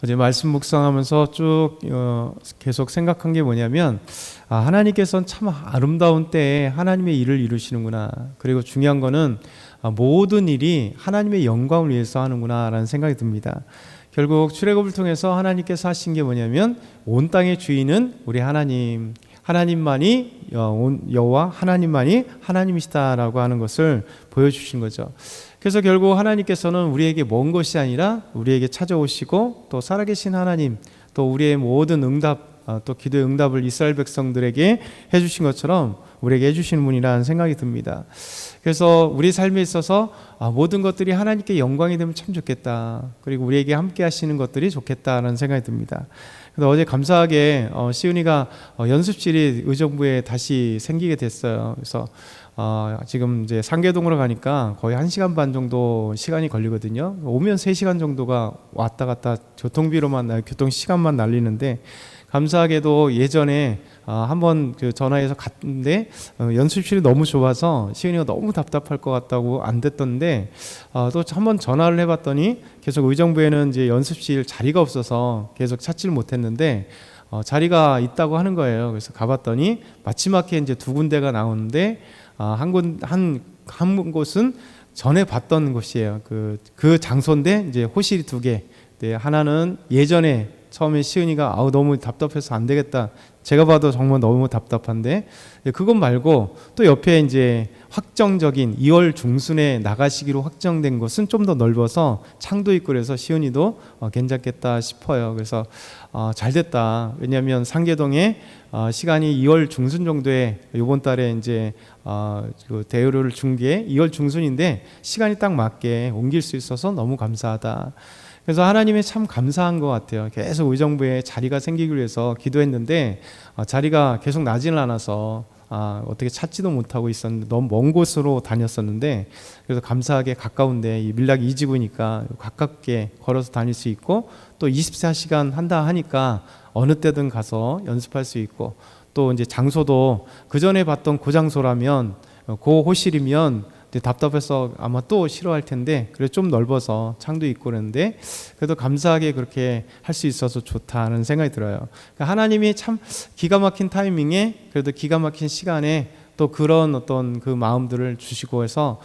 어제 말씀 묵상하면서 쭉 계속 생각한 게 뭐냐면, 하나님께서는 참 아름다운 때에 하나님의 일을 이루시는구나. 그리고 중요한 거는 모든 일이 하나님의 영광을 위해서 하는구나 라는 생각이 듭니다. 결국 출애굽을 통해서 하나님께서 하신 게 뭐냐면, 온 땅의 주인은 우리 하나님만이 여호와 하나님만이 하나님이시다라고 하는 것을 보여주신 거죠. 그래서 결국 하나님께서는 우리에게 먼 것이 아니라 우리에게 찾아오시고, 또 살아계신 하나님, 또 우리의 모든 응답, 또 기도의 응답을 이스라엘 백성들에게 해주신 것처럼 우리에게 해주시는 분이라는 생각이 듭니다. 그래서 우리 삶에 있어서 모든 것들이 하나님께 영광이 되면 참 좋겠다. 그리고 우리에게 함께 하시는 것들이 좋겠다라는 생각이 듭니다. 그래서 어제 감사하게 시은이가 연습실이 의정부에 다시 생기게 됐어요. 그래서 지금 이제 상계동으로 가니까 거의 1시간 반 정도 시간이 걸리거든요. 오면 3시간 정도가 왔다 갔다 교통 시간만 날리는데, 감사하게도 예전에 한번 전화해서 갔는데 연습실이 너무 좁아서 시은이가 너무 답답할 것 같다고 안 됐던데, 또 한번 전화를 해봤더니 계속 의정부에는 이제 연습실 자리가 없어서 계속 찾지를 못했는데 자리가 있다고 하는 거예요. 그래서 가봤더니 마지막에 이제 2군데가 나오는데, 한 곳은 전에 봤던 곳이에요. 그 장소인데 이제 호실이 2개. 네, 하나는 예전에 처음에 시은이가 너무 답답해서 안 되겠다. 제가 봐도 정말 너무 답답한데, 그것 말고 또 옆에 이제 확정적인 2월 중순에 나가시기로 확정된 것은 좀 더 넓어서 창도 있고 그래서 시은이도 괜찮겠다 싶어요. 그래서 잘 됐다. 왜냐하면 상계동에 시간이 2월 중순 정도에 이번 달에 이제 그 대여료를 준 게 2월 중순인데 시간이 딱 맞게 옮길 수 있어서 너무 감사하다. 그래서 하나님의 참 감사한 것 같아요. 계속 의정부에 자리가 생기기 위해서 기도했는데 자리가 계속 나지는 않아서 어떻게 찾지도 못하고 있었는데, 너무 먼 곳으로 다녔었는데, 그래서 감사하게 가까운데 이 밀락 2지구니까 가깝게 걸어서 다닐 수 있고, 또 24시간 한다 하니까 어느 때든 가서 연습할 수 있고, 또 이제 장소도 그 전에 봤던 그 장소라면, 그 호실이면 답답해서 아마 또 싫어할 텐데, 그래서 좀 넓어서 창도 있고 그러는데, 그래도 감사하게 그렇게 할 수 있어서 좋다는 생각이 들어요. 그러니까 하나님이 참 기가 막힌 타이밍에, 그래도 기가 막힌 시간에 또 그런 어떤 그 마음들을 주시고 해서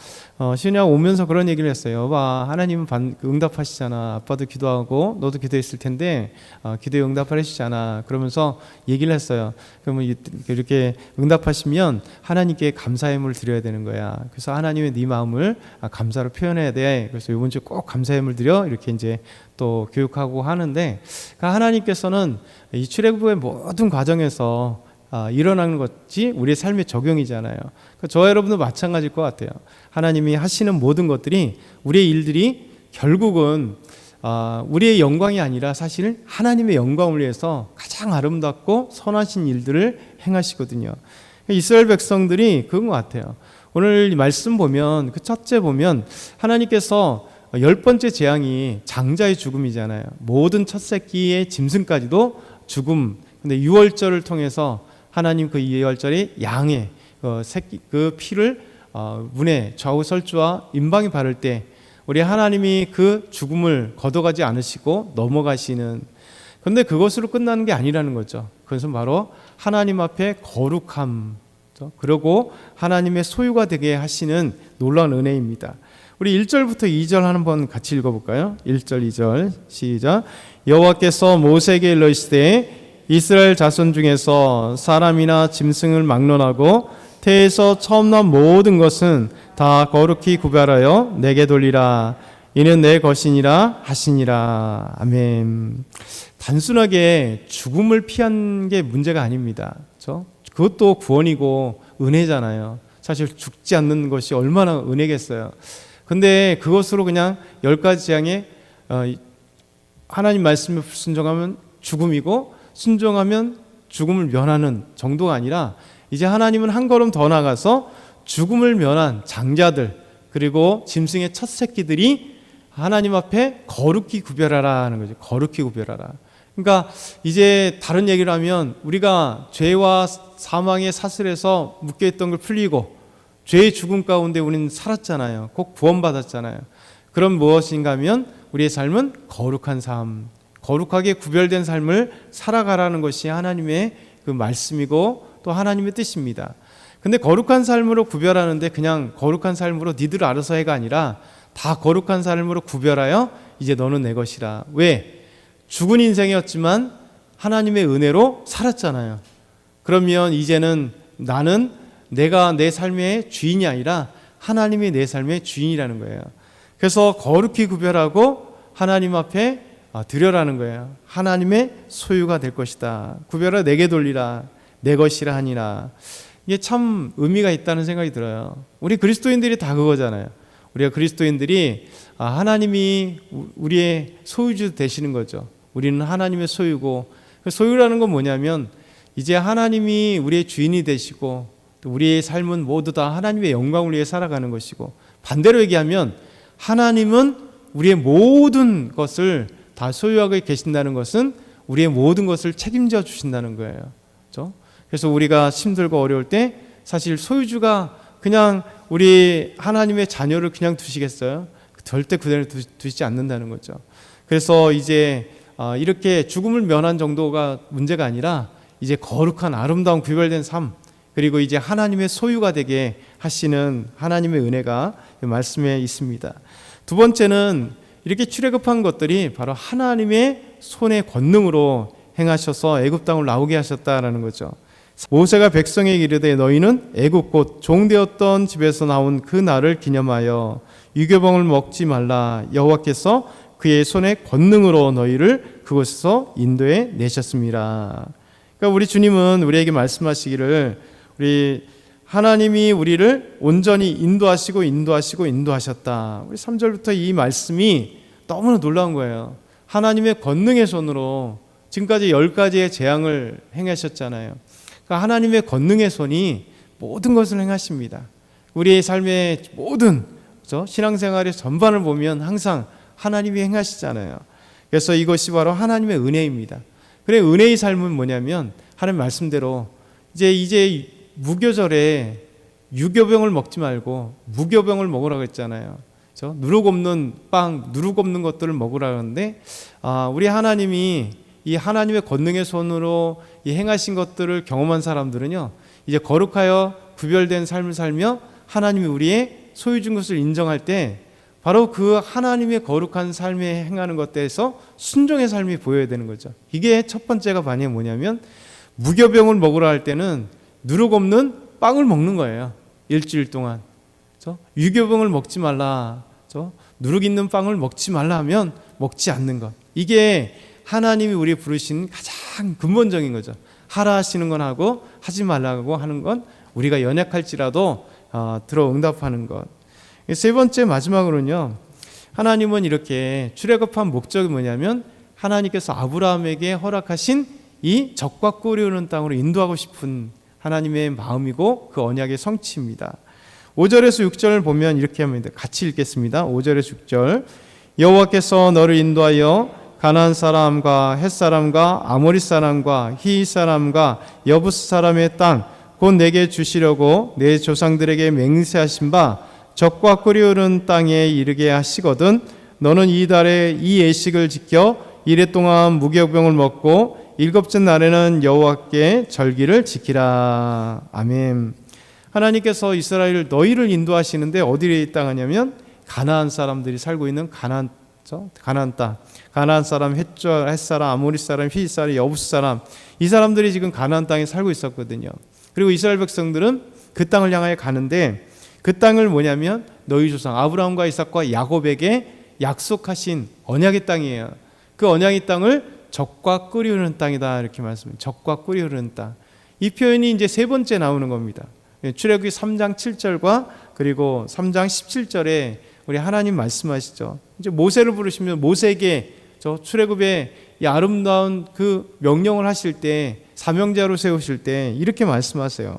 시은이가 오면서 그런 얘기를 했어요. 여봐, 하나님은 응답하시잖아. 아빠도 기도하고 너도 기도했을 텐데 기도에 응답을 해주잖아. 그러면서 얘기를 했어요. 그러면 이렇게 응답하시면 하나님께 감사의 힘을 드려야 되는 거야. 그래서 하나님의 네 마음을 감사로 표현해야 돼. 그래서 이번 주 꼭 감사의 힘을 드려. 이렇게 이제 또 교육하고 하는데, 그러니까 하나님께서는 이 출애굽의 모든 과정에서 일어나는 것이 우리의 삶의 적용이잖아요. 저와 여러분도 마찬가지일 것 같아요. 하나님이 하시는 모든 것들이, 우리의 일들이 결국은 우리의 영광이 아니라 사실 하나님의 영광을 위해서 가장 아름답고 선하신 일들을 행하시거든요. 이스라엘 백성들이 그런 것 같아요. 오늘 말씀 보면, 그 첫째 보면 하나님께서 10번째 재앙이 장자의 죽음이잖아요. 모든 첫 새끼의 짐승까지도 죽음. 근데 유월절을 통해서 하나님 그 2월절에 양의 새끼 그 피를 문에 좌우 설주와 임방에 바를 때 우리 하나님이 그 죽음을 걷어가지 않으시고 넘어가시는, 그런데 그것으로 끝나는 게 아니라는 거죠. 그것은 바로 하나님 앞에 거룩함, 그리고 하나님의 소유가 되게 하시는 놀라운 은혜입니다. 우리 1절부터 2절 한번 같이 읽어볼까요? 1절 2절 시작. 여호와께서 모세에게 이르시되 이스라엘 자손 중에서 사람이나 짐승을 막론하고 태에서 처음 난 모든 것은 다 거룩히 구별하여 내게 돌리라. 이는 내 것이니라 하시니라. 아멘. 단순하게 죽음을 피한 게 문제가 아닙니다. 그렇죠? 그것도 구원이고 은혜잖아요. 사실 죽지 않는 것이 얼마나 은혜겠어요. 근데 그것으로 그냥 10가지 재앙에 하나님 말씀에 불순종하면 죽음이고, 순종하면 죽음을 면하는 정도가 아니라, 이제 하나님은 한 걸음 더 나가서 죽음을 면한 장자들, 그리고 짐승의 첫 새끼들이 하나님 앞에 거룩히 구별하라 하는 거죠. 거룩히 구별하라. 그러니까 이제 다른 얘기를 하면, 우리가 죄와 사망의 사슬에서 묶여있던 걸 풀리고 죄의 죽음 가운데 우리는 살았잖아요. 꼭 구원받았잖아요. 그럼 무엇인가 하면 우리의 삶은 거룩한 삶, 거룩하게 구별된 삶을 살아가라는 것이 하나님의 그 말씀이고 또 하나님의 뜻입니다. 근데 거룩한 삶으로 구별하는데 그냥 거룩한 삶으로 니들 알아서 해가 아니라 다 거룩한 삶으로 구별하여 이제 너는 내 것이라. 왜? 죽은 인생이었지만 하나님의 은혜로 살았잖아요. 그러면 이제는 나는 내가 내 삶의 주인이 아니라 하나님이 내 삶의 주인이라는 거예요. 그래서 거룩히 구별하고 하나님 앞에 드려라는 거예요. 하나님의 소유가 될 것이다. 구별하여 내게 돌리라. 내 것이라 하니라. 이게 참 의미가 있다는 생각이 들어요. 우리 그리스도인들이 다 그거잖아요. 우리가 그리스도인들이 하나님이 우리의 소유주 되시는 거죠. 우리는 하나님의 소유고, 소유라는 건 뭐냐면 이제 하나님이 우리의 주인이 되시고 또 우리의 삶은 모두 다 하나님의 영광을 위해 살아가는 것이고, 반대로 얘기하면 하나님은 우리의 모든 것을 다 소유하고 계신다는 것은 우리의 모든 것을 책임져 주신다는 거예요. 그렇죠? 그래서 우리가 힘들고 어려울 때 사실 소유주가 그냥 우리 하나님의 자녀를 그냥 두시겠어요? 절대 그대로 두시지 않는다는 거죠. 그래서 이제 이렇게 죽음을 면한 정도가 문제가 아니라 이제 거룩한 아름다운 구별된 삶, 그리고 이제 하나님의 소유가 되게 하시는 하나님의 은혜가 말씀에 있습니다. 두 번째는 이렇게 출애굽한 것들이 바로 하나님의 손의 권능으로 행하셔서 애굽 땅을 나오게 하셨다라는 거죠. 모세가 백성에게 이르되 너희는 애굽 곧 종되었던 집에서 나온 그 날을 기념하여 유교병을 먹지 말라. 여호와께서 그의 손의 권능으로 너희를 그곳에서 인도해 내셨습니다. 그러니까 우리 주님은 우리에게 말씀하시기를 우리 하나님이 우리를 온전히 인도하셨다. 우리 3절부터 이 말씀이 너무나 놀라운 거예요. 하나님의 권능의 손으로 지금까지 10가지의 재앙을 행하셨잖아요. 그러니까 하나님의 권능의 손이 모든 것을 행하십니다. 우리의 삶의 모든 신앙생활의 전반을 보면 항상 하나님이 행하시잖아요. 그래서 이것이 바로 하나님의 은혜입니다. 그래, 은혜의 삶은 뭐냐면 하나님 말씀대로 이제 무교절에 유교병을 먹지 말고 무교병을 먹으라고 했잖아요. 그렇죠? 누룩 없는 빵, 누룩 없는 것들을 먹으라고 하는데 우리 하나님이 이 하나님의 권능의 손으로 이 행하신 것들을 경험한 사람들은요, 이제 거룩하여 구별된 삶을 살며 하나님이 우리의 소유준 것을 인정할 때 바로 그 하나님의 거룩한 삶에 행하는 것들에서 순종의 삶이 보여야 되는 거죠. 이게 첫 번째가 반응이 뭐냐면 무교병을 먹으라 할 때는 누룩 없는 빵을 먹는 거예요. 일주일 동안. 그렇죠? 유교병을 먹지 말라. 그렇죠? 누룩 있는 빵을 먹지 말라 하면 먹지 않는 것. 이게 하나님이 우리 부르신 가장 근본적인 거죠. 하라 하시는 건 하고 하지 말라고 하는 건 우리가 연약할지라도 들어 응답하는 것. 세 번째 마지막으로는요, 하나님은 이렇게 출애굽한 목적이 뭐냐면 하나님께서 아브라함에게 허락하신 이 적과 꿀이 흐르는 땅으로 인도하고 싶은 하나님의 마음이고 그 언약의 성취입니다. 5절에서 6절을 보면 이렇게 합니다. 같이 읽겠습니다. 5절에서 6절. 여호와께서 너를 인도하여 가나안 사람과 헷 사람과 아모리 사람과 히윗 사람과 여부스 사람의 땅 곧 내게 주시려고 내 조상들에게 맹세하신 바 적과 꿀이 흐르는 땅에 이르게 하시거든 너는 이 달에 이 예식을 지켜 이래 동안 무교병을 먹고 일곱째 날에는 여호와께 절기를 지키라. 아멘. 하나님께서 이스라엘 너희를 인도하시는데 어디에 땅 하냐면 가나안 사람들이 살고 있는 가나안 땅. 가나안 사람, 헷 사람, 아모리 사람, 히윗 사람, 여부스 사람, 이 사람들이 지금 가나안 땅에 살고 있었거든요. 그리고 이스라엘 백성들은 그 땅을 향하여 가는데 그 땅을 뭐냐면 너희 조상 아브라함과 이삭과 야곱에게 약속하신 언약의 땅이에요. 그 언약의 땅을 적과 꿀이 흐르는 땅이다 이렇게 말씀해요. 적과 꿀이 흐르는 땅. 이 표현이 이제 세 번째 나오는 겁니다. 출애굽기 3장 7절과 그리고 3장 17절에 우리 하나님 말씀하시죠. 이제 모세를 부르시면 모세에게 출애굽의 이 아름다운 그 명령을 하실 때 사명자로 세우실 때 이렇게 말씀하세요.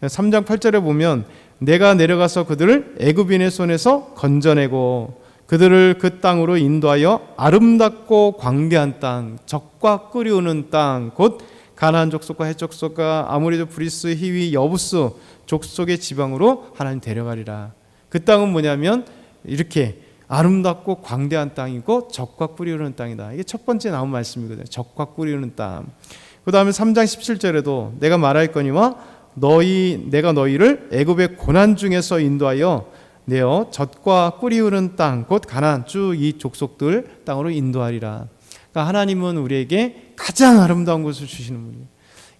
3장 8절에 보면 내가 내려가서 그들을 애굽인의 손에서 건져내고 그들을 그 땅으로 인도하여 아름답고 광대한 땅, 적과 꿀이 흐르는 땅, 곧 가나안 족속과 헷 족속과 아모리족, 브리스, 히위, 여부스 족속의 지방으로 하나님 데려가리라. 그 땅은 뭐냐면 이렇게 아름답고 광대한 땅이고 적과 꿀이 흐르는 땅이다. 이게 첫 번째 나온 말씀이거든요. 적과 꿀이 흐르는 땅. 그 다음에 3장 17절에도 내가 말하였거니와 내가 너희를 애굽의 고난 중에서 인도하여 내어 젖과 꿀이 흐르는 땅 곧 가나안 쭉 이 족속들 땅으로 인도하리라. 그러니까 하나님은 우리에게 가장 아름다운 것을 주시는 분이에요.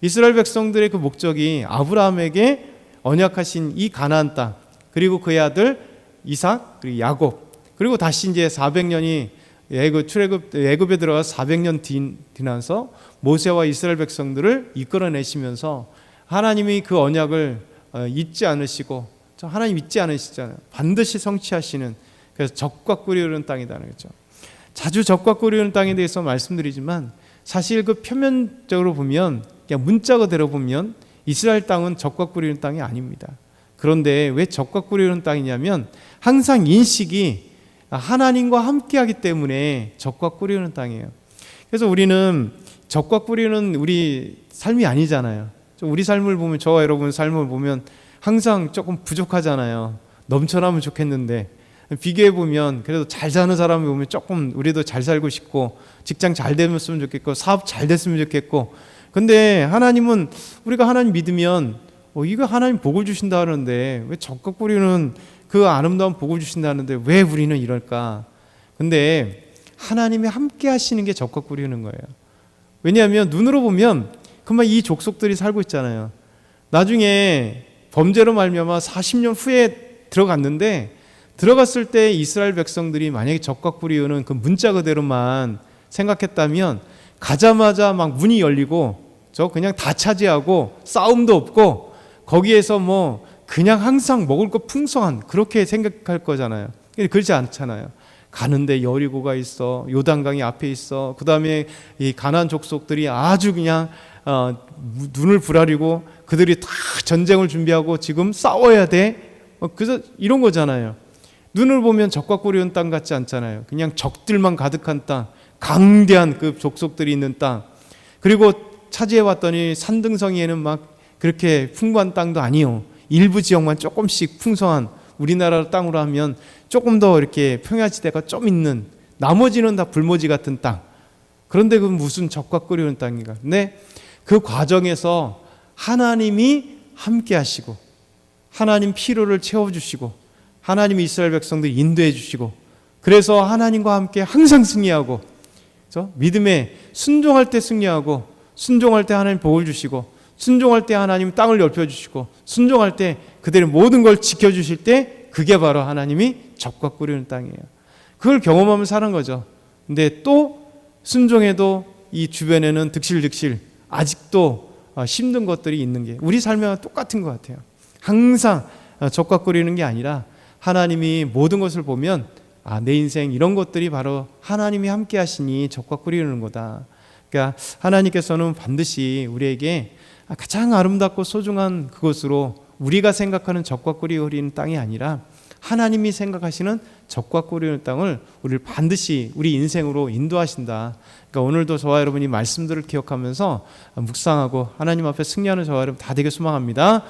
이스라엘 백성들의 그 목적이 아브라함에게 언약하신 이 가나안 땅, 그리고 그의 아들 이삭, 그리고 야곱, 그리고 다시 이제 400년이 애굽에 들어가서 400년 지나서 모세와 이스라엘 백성들을 이끌어내시면서 하나님이 그 언약을 잊지 않으시고, 하나님 잊지 않으시잖아요. 반드시 성취하시는, 그래서 적과 꿀이 흐르는 땅이다는 거죠. 자주 적과 꿀이 흐르는 땅에 대해서 말씀드리지만 사실 그 표면적으로 보면, 그냥 문자 그대로 보면 이스라엘 땅은 적과 꿀이 흐르는 땅이 아닙니다. 그런데 왜 적과 꿀이 흐르는 땅이냐면 항상 인식이 하나님과 함께하기 때문에 적과 꿀이 흐르는 땅이에요. 그래서 우리는 적과 꿀이 흐르는 우리 삶이 아니잖아요. 우리 삶을 보면, 저와 여러분 삶을 보면 항상 조금 부족하잖아요. 넘쳐나면 좋겠는데, 비교해보면 그래도 잘 사는 사람을 보면 조금 우리도 잘 살고 싶고, 직장 잘 됐으면 좋겠고, 사업 잘 됐으면 좋겠고. 근데 하나님은, 우리가 하나님 믿으면 이거 하나님 복을 주신다 하는데 왜 적과 꿀이는 그 아름다운 복을 주신다는데 왜 우리는 이럴까? 근데 하나님이 함께 하시는 게 적과 꿀이 흐르는 거예요. 왜냐하면 눈으로 보면 그만 이 족속들이 살고 있잖아요. 나중에 범죄로 말미암아 40년 후에 들어갔는데, 들어갔을 때 이스라엘 백성들이 만약에 적과 꿀이 흐르는 그 문자 그대로만 생각했다면 가자마자 막 문이 열리고 저 그냥 다 차지하고 싸움도 없고 거기에서 뭐 그냥 항상 먹을 거 풍성한, 그렇게 생각할 거잖아요. 그렇지 않잖아요. 가는데 여리고가 있어, 요단강이 앞에 있어, 그 다음에 이 가나안 족속들이 아주 그냥 눈을 부라리고 그들이 다 전쟁을 준비하고 지금 싸워야 돼. 그래서 이런 거잖아요. 눈을 보면 적과 꿀이 흐르는 땅 같지 않잖아요. 그냥 적들만 가득한 땅, 강대한 그 족속들이 있는 땅. 그리고 차지해 봤더니 산등성이에는 막 그렇게 풍부한 땅도 아니요. 일부 지역만 조금씩 풍성한, 우리나라 땅으로 하면 조금 더 이렇게 평야지대가 좀 있는, 나머지는 다 불모지 같은 땅. 그런데 그 무슨 적과 꿀이 흐르는 땅인가? 근데 그 과정에서 하나님이 함께 하시고, 하나님 필요를 채워주시고, 하나님이 이스라엘 백성들 인도해 주시고, 그래서 하나님과 함께 항상 승리하고, 그렇죠? 믿음에 순종할 때 승리하고, 순종할 때 하나님 복을 주시고, 순종할 때 하나님 땅을 넓혀주시고, 순종할 때 그들의 모든 걸 지켜주실 때, 그게 바로 하나님이 적과 꿀이 흐르는 땅이에요. 그걸 경험하면 사는 거죠. 근데 또 순종해도 이 주변에는 득실득실 아직도 힘든 것들이 있는 게 우리 삶과 똑같은 것 같아요. 항상 적과 꿀이 흐르는 게 아니라 하나님이 모든 것을 보면 내 인생 이런 것들이 바로 하나님이 함께 하시니 적과 꿀이 흐르는 거다. 그러니까 하나님께서는 반드시 우리에게 가장 아름답고 소중한 그것으로, 우리가 생각하는 적과 꿀이 흐르는 땅이 아니라 하나님이 생각하시는 적과 꿀이 흐르는 땅을 우리를 반드시 우리 인생으로 인도하신다. 그러니까 오늘도 저와 여러분이 말씀들을 기억하면서 묵상하고 하나님 앞에 승리하는 저와 여러분 다 되게 소망합니다.